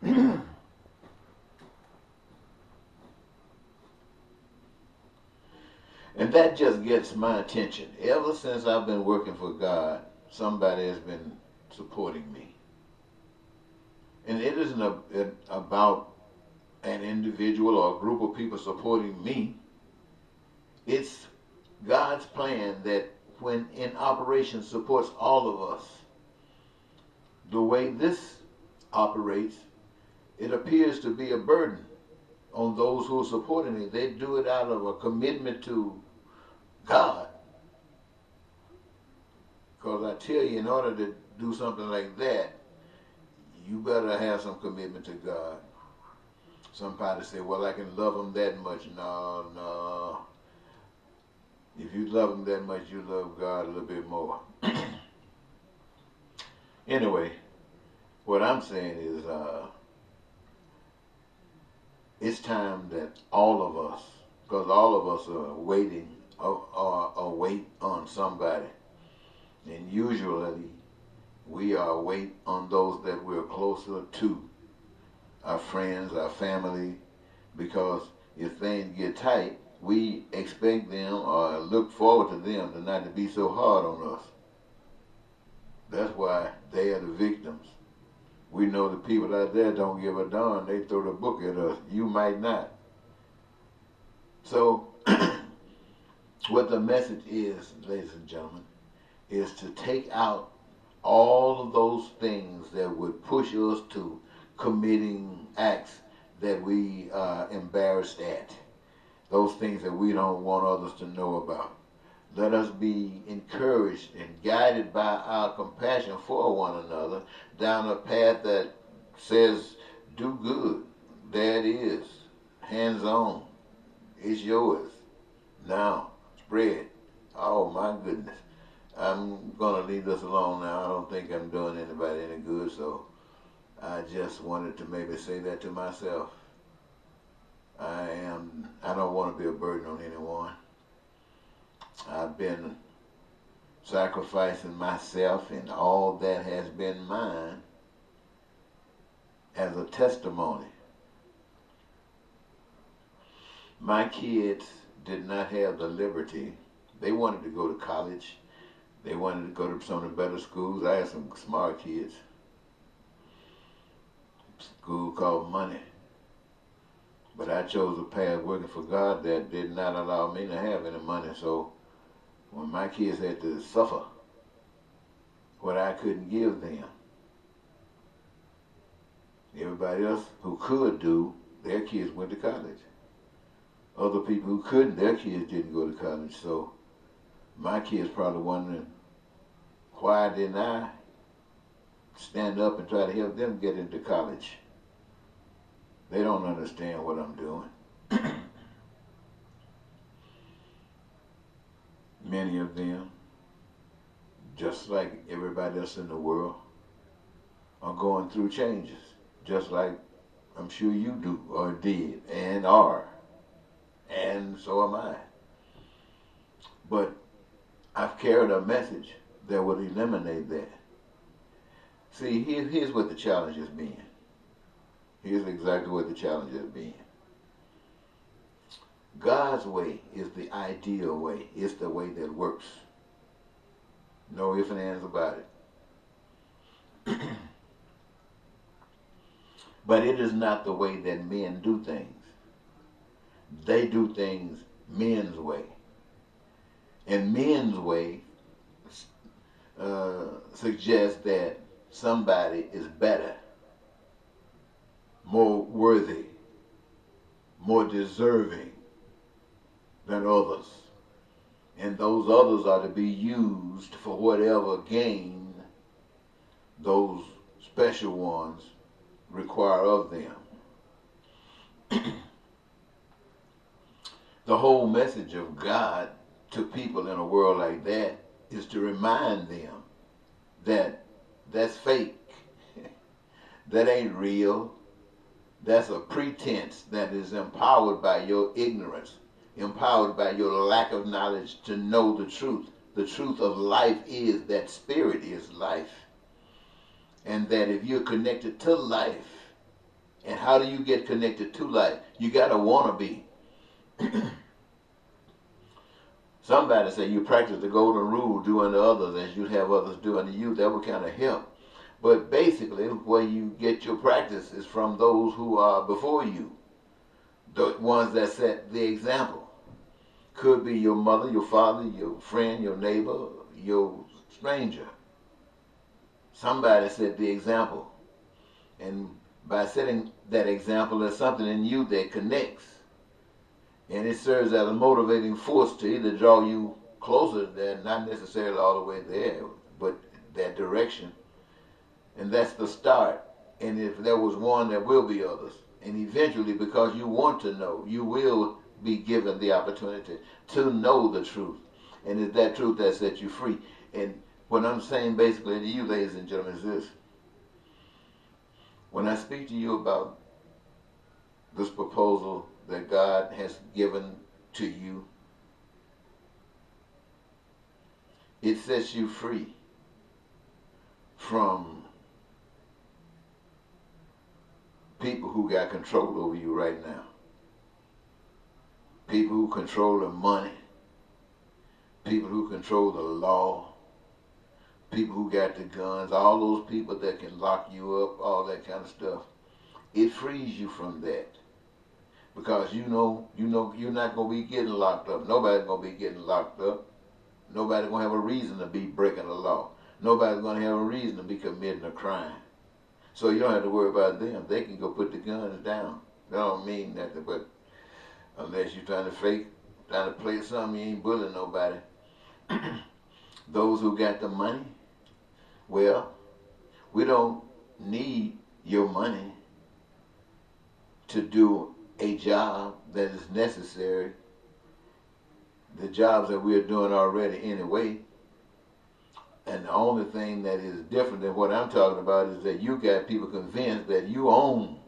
And that just gets my attention. Ever since I've been working for God, somebody has been supporting me. And it isn't about an individual or a group of people supporting me. It's God's plan that when in operation supports all of us. The way this operates, it appears to be a burden on those who are supporting it. They do it out of a commitment to God. Because I tell you, in order to do something like that, you better have some commitment to God. Somebody say, well, I can love him that much. No, no. If you love him that much, you love God a little bit more. Anyway, what I'm saying is it's time that all of us, because all of us are waiting or wait on somebody. And usually we are wait on those that we're closer to, our friends, our family, because if things get tight, we expect them or look forward to them to not to be so hard on us. That's why they are the victims. We know the people out there don't give a darn. They throw the book at us. You might not. So, what the message is, ladies and gentlemen, is to take out all of those things that would push us to committing acts that we are embarrassed at. Those things that we don't want others to know about. Let us be encouraged and guided by our compassion for one another down a path that says, do good. There it is. Hands on. It's yours. Now, spread. Oh, my goodness. I'm going to leave this alone now. I don't think I'm doing anybody any good, so I just wanted to maybe say that to myself. I don't want to be a burden on anyone. I've been sacrificing myself and all that has been mine as a testimony. My kids did not have the liberty. They wanted to go to college. They wanted to go to some of the better schools. I had some smart kids. School called money. But I chose a path working for God that did not allow me to have any money. So when my kids had to suffer what I couldn't give them, everybody else who could do, their kids went to college. Other people who couldn't, their kids didn't go to college. So my kids probably wondering, why didn't I stand up and try to help them get into college? They don't understand what I'm doing. Many of them, just like everybody else in the world, are going through changes, just like I'm sure you do, or did, and are, and so am I. But I've carried a message that would eliminate that. See, here's what the challenge is being. Here's exactly what the challenge is being. God's way is the ideal way. It's the way that works. No ifs and ands about it. But it is not the way that men do things. They do things men's way. And men's way suggests that somebody is better, more worthy, more deserving than others. And those others are to be used for whatever gain those special ones require of them. The whole message of God to people in a world like that is to remind them that that's fake. That ain't real. That's a pretense that is empowered by your ignorance, empowered by your lack of knowledge to know the truth. The truth of life is that spirit is life. And that if you're connected to life, And how do you get connected to life? You gotta wanna be. Somebody say you practice the golden rule, do unto others as you'd have others do unto you. That would kind of help. But basically, where you get your practice is from those who are before you, the ones that set the example. Could be your mother, your father, your friend, your neighbor, your stranger. Somebody set the example. And by setting that example, there's something in you that connects. And it serves as a motivating force to either draw you closer there, not necessarily all the way there, but that direction. And that's the start. And if there was one, there will be others. And eventually, because you want to know, you will be given the opportunity to know the truth. And it's that truth that sets you free. And what I'm saying basically to you, ladies and gentlemen, is this. When I speak to you about this proposal that God has given to you, it sets you free from people who got control over you right now. People who control the money. People who control the law. People who got the guns. All those people that can lock you up, all that kind of stuff. It frees you from that. Because you know you're not going to be getting locked up. Nobody's going to be getting locked up. Nobody's going to have a reason to be breaking the law. Nobody's going to have a reason to be committing a crime. So you don't have to worry about them. They can go put the guns down. That don't mean nothing, but unless you're trying to play something, you ain't bullying nobody. Those who got the money, well, we don't need your money to do a job that is necessary. The jobs that we're doing already anyway. And the only thing that is different than what I'm talking about is that you got people convinced that you own.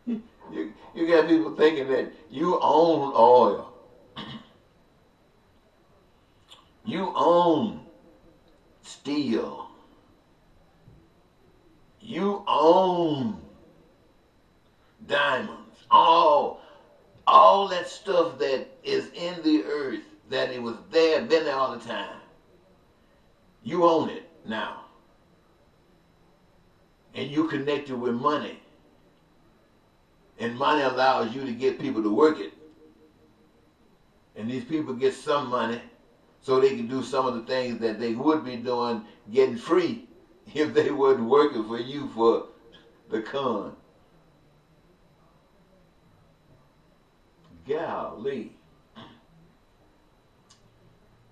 you got people thinking that you own oil. You own steel. You own diamonds. All that stuff that is in the earth, that it was there, been there all the time. You own it now. And you connected with money. And money allows you to get people to work it. And these people get some money so they can do some of the things that they would be doing getting free if they wasn't working for you for the con. Golly.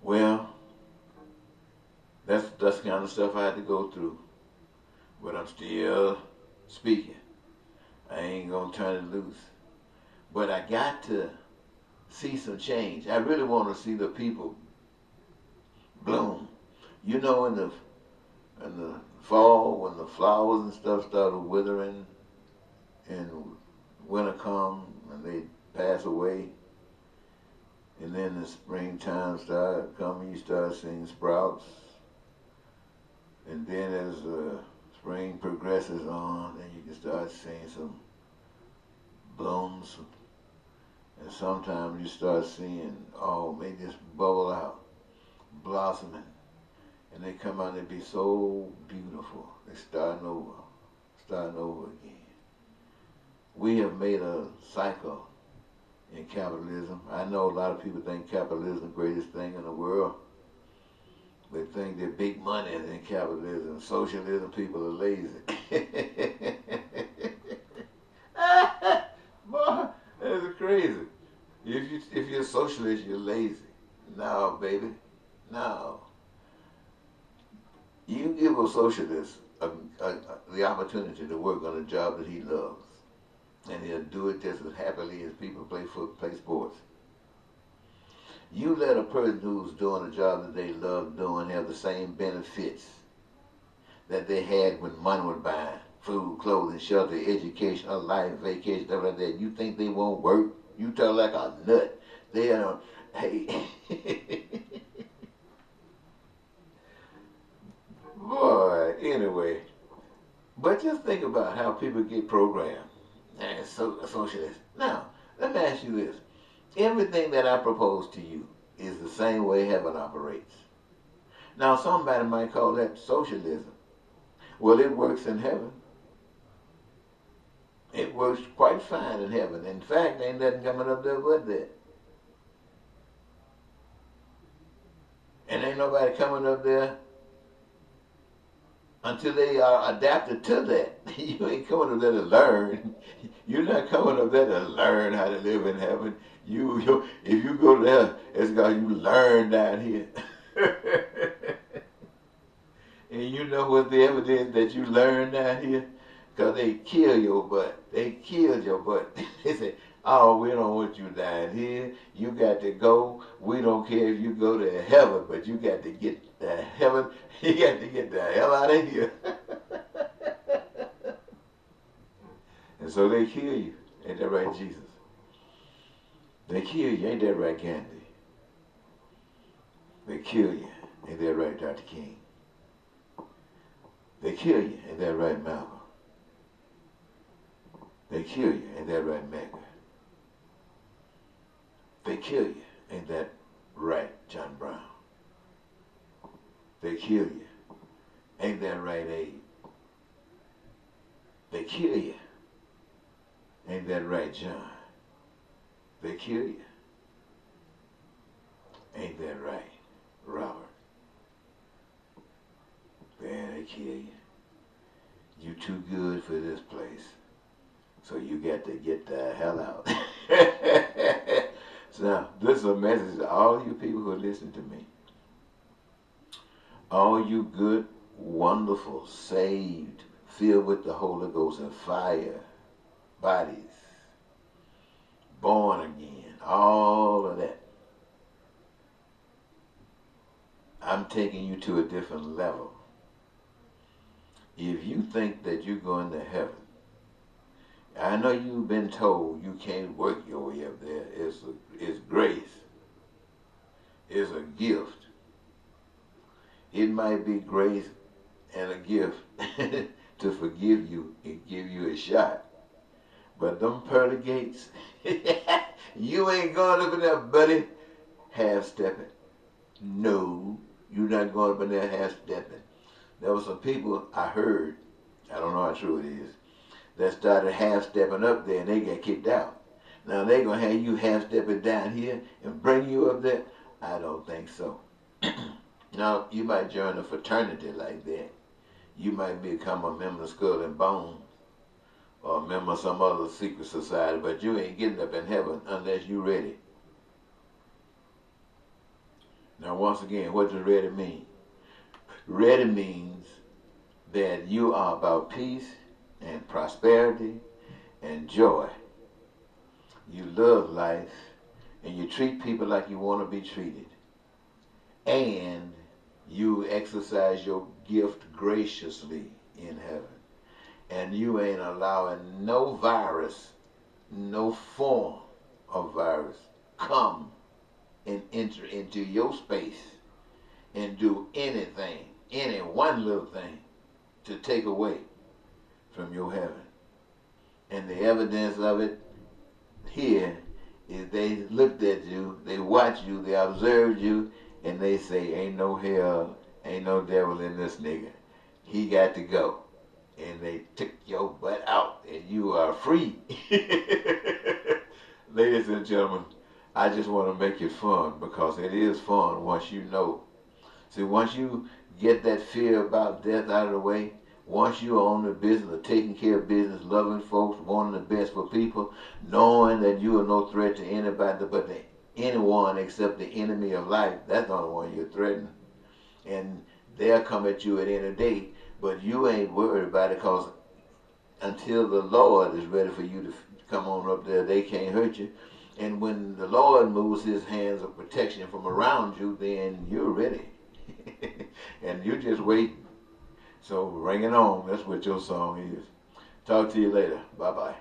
Well, that's the kind of stuff I had to go through. But I'm still speaking. I ain't gonna turn it loose. But I got to see some change. I really want to see the people bloom. You know, in the fall, when the flowers and stuff started withering and winter come and they pass away, and then the springtime started coming, you start seeing sprouts. And then as spring progresses on, then you can start seeing some blooms. And sometimes you start seeing, they just bubble out, blossoming. And they come out and they be so beautiful. They're starting over again. We have made a cycle in capitalism. I know a lot of people think capitalism is the greatest thing in the world. They think that big money is in capitalism. Socialism, people are lazy. Boy, that's crazy. If you're a socialist, you're lazy. No, baby. No. You give a socialist the opportunity to work on a job that he loves. And he'll do it just as happily as people play sports. You let a person who's doing a job that they love doing have the same benefits that they had when money was buying. Food, clothing, shelter, education, a life, vacation, stuff like that. You think they won't work? You tell like a nut. They don't, hey. Boy, anyway. But just think about how people get programmed and socialist. Now, let me ask you this. Everything that I propose to you is the same way heaven operates. Now, somebody might call that socialism. Well, it works in heaven. It works quite fine in heaven. In fact, ain't nothing coming up there but that. And ain't nobody coming up there until they are adapted to that. You ain't coming up there to learn. You're not coming up there to learn how to live in heaven. If you go there, it's because you learn down here. And you know what the evidence that you learn down here? Because they kill your butt. They killed your butt. They say, oh, we don't want you down here. You got to go. We don't care if you go to heaven, but you got to get to heaven. You got to get the hell out of here. And so they kill you. Ain't that right, Jesus? They kill you. Ain't that right, Gandhi? They kill you. Ain't that right, Dr. King? They kill you. Ain't that right, Malcolm? They kill you. Ain't that right, Megha? They kill you. Ain't that right, John Brown? They kill you. Ain't that right, Abe? They kill you. Ain't that right, John? They kill you. Ain't that right, Robert? Man, they kill you. You too good for this place. So you got to get the hell out. So now, this is a message to all you people who listen to me. All you good, wonderful, saved, filled with the Holy Ghost and fire bodies, born again, all of that. I'm taking you to a different level. If you think that you're going to heaven, I know you've been told you can't work your way up there. It's grace. It's a gift. It might be grace and a gift to forgive you and give you a shot. But them pearly gates, you ain't going up in there, buddy, half-stepping. No, you're not going up in there half-stepping. There were some people I heard, I don't know how true it is, that started half-stepping up there and they got kicked out. Now they're going to have you half-stepping down here and bring you up there? I don't think so. Now, you might join a fraternity like that. You might become a member of Skull and Bones or a member of some other secret society, but you ain't getting up in heaven unless you're ready. Now, once again, what does ready mean? Ready means that you are about peace and prosperity and joy. You love life and you treat people like you want to be treated. And you exercise your gift graciously in heaven. And you ain't allowing no virus, no form of virus come and enter into your space and do anything, any one little thing to take away from your heaven. And the evidence of it here is they looked at you, they watched you, they observed you, and they say, ain't no hell, ain't no devil in this nigga. He got to go. And they took your butt out, and you are free. Ladies and gentlemen, I just want to make it fun, because it is fun once you know. See, once you get that fear about death out of the way, once you are on the business of taking care of business, loving folks, wanting the best for people, knowing that you are no threat to anybody but to anyone except the enemy of life, that's the only one you're threatening. And they'll come at you at any day, but you ain't worried about it, because until the Lord is ready for you to come on up there, they can't hurt you. And when the Lord moves his hands of protection from around you, then you're ready. And you just wait. So bring it on. That's what your song is. Talk to you later. Bye-bye.